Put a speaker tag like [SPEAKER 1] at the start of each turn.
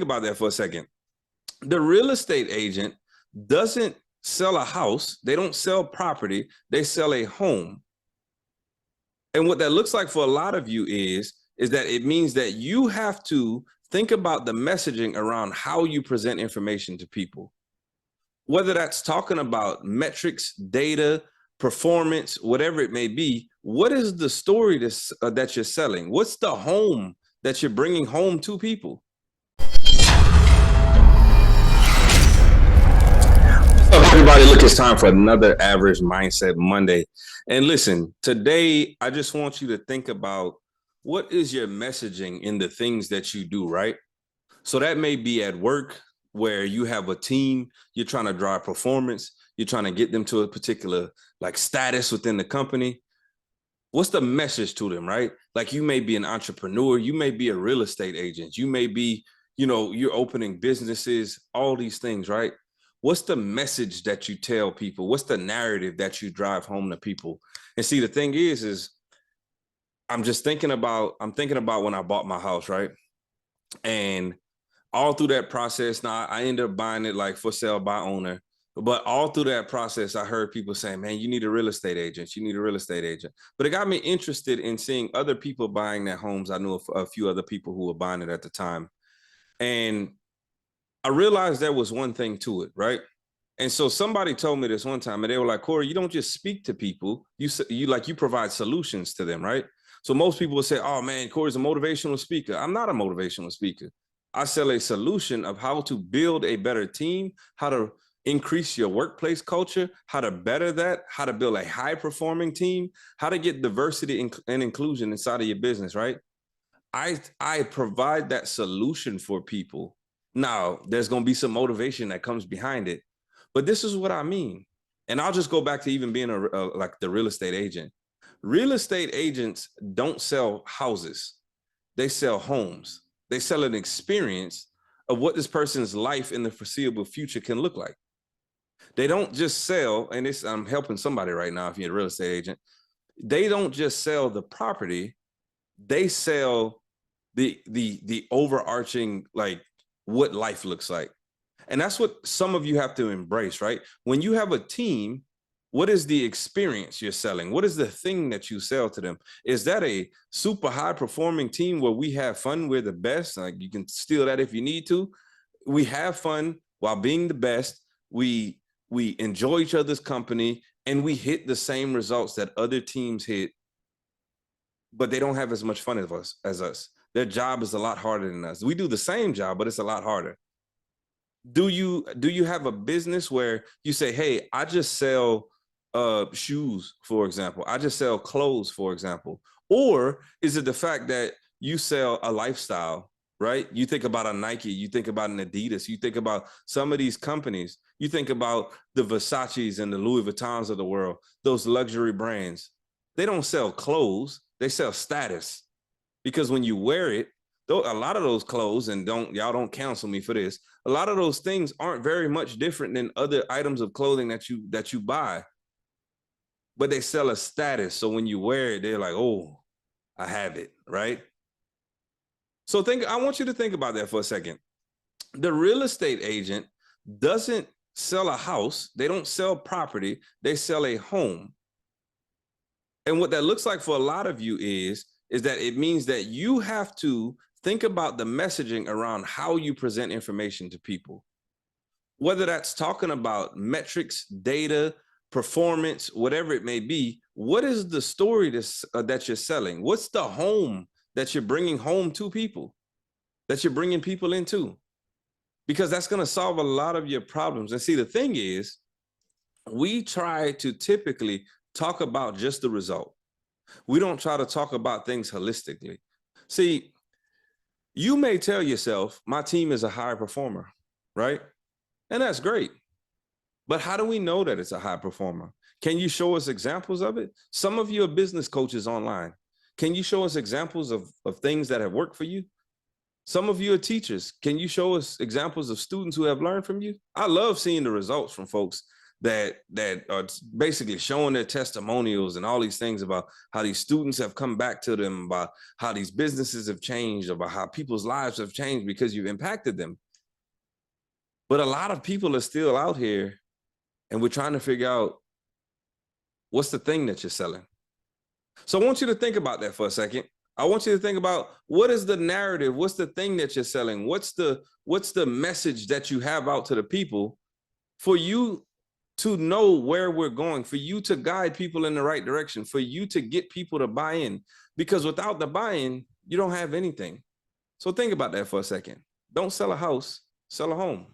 [SPEAKER 1] about that for a second. The real estate agent doesn't sell a house. They don't sell property. They sell a home. And what that looks like for a lot of you is that it means that you have to think about the messaging around how you present information to people. Whether that's talking about metrics, data, performance, whatever it may be, what is the story that you're selling? What's the home that you're bringing home to people? What's up, everybody? Look, it's time for another Average Mindset Monday. And listen, today, I just want you to think about what is your messaging in the things that you do, right? So that may be at work where you have a team, you're trying to drive performance, you're trying to get them to a particular status within the company. What's the message to them, right? Like, you may be an entrepreneur, you may be a real estate agent, you may be, you're opening businesses, all these things, right? What's the message that you tell people? What's the narrative that you drive home to people? And see, the thing is I'm thinking about when I bought my house, right? And all through that process, now I ended up buying it like for sale by owner. But all through that process, I heard people saying, man, you need a real estate agent. You need a real estate agent. But it got me interested in seeing other people buying their homes. I knew a few other people who were buying it at the time. And I realized there was one thing to it, right? And so somebody told me this one time, and they were like, Corey, you don't just speak to people. You provide solutions to them, right? So most people will say, oh man, Corey's a motivational speaker. I'm not a motivational speaker. I sell a solution of how to build a better team, how to increase your workplace culture, how to better that, how to build a high-performing team, how to get diversity and inclusion inside of your business, right? I provide that solution for people. Now, there's going to be some motivation that comes behind it, but this is what I mean. And I'll just go back to even being the real estate agent. Real estate agents don't sell houses. They sell homes. They sell an experience of what this person's life in the foreseeable future can look like. They don't just sell, and I'm helping somebody right now if you're a real estate agent. They don't just sell the property. They sell the overarching, like, what life looks like. And that's what some of you have to embrace, right? When you have a team, what is the experience you're selling? What is the thing that you sell to them? Is that a super high performing team where we have fun? We're the best. Like, you can steal that if you need to. We have fun while being the best. We enjoy each other's company, and we hit the same results that other teams hit, but they don't have as much fun as us. Their job is a lot harder than us. We do the same job, but it's a lot harder. Do you have a business where you say, hey, I just sell shoes, for example. I just sell clothes, for example. Or is it the fact that you sell a lifestyle, right? You think about a Nike, you think about an Adidas, you think about some of these companies, you think about the Versace's and the Louis Vuittons of the world, those luxury brands. They don't sell clothes, they sell status. Because when you wear it, a lot of those clothes, and y'all don't counsel me for this, a lot of those things aren't very much different than other items of clothing that you buy. But they sell a status. So when you wear it, they're like, oh, I have it, right? So I want you to think about that for a second. The real estate agent doesn't sell a house. They don't sell property. They sell a home. And what that looks like for a lot of you is that it means that you have to think about the messaging around how you present information to people. Whether that's talking about metrics, data, performance, whatever it may be, what is the story that you're selling? What's the home that you're bringing home to people, that you're bringing people into? Because that's going to solve a lot of your problems. And see, the thing is, we try to typically talk about just the result. We don't try to talk about things holistically. See, you may tell yourself, my team is a high performer, right? And that's great. But how do we know that it's a high performer? Can you show us examples of it? Some of you are business coaches online. Can you show us examples of things that have worked for you? Some of you are teachers. Can you show us examples of students who have learned from you? I love seeing the results from folks that are basically showing their testimonials and all these things about how these students have come back to them, about how these businesses have changed, about how people's lives have changed because you've impacted them. But a lot of people are still out here, and we're trying to figure out what's the thing that you're selling. So I want you to think about that for a second. I want you to think about, what is the narrative? What's the thing that you're selling? What's the message that you have out to the people for you to know where we're going, for you to guide people in the right direction, for you to get people to buy in? Because without the buy-in, you don't have anything. So think about that for a second. Don't sell a house, sell a home.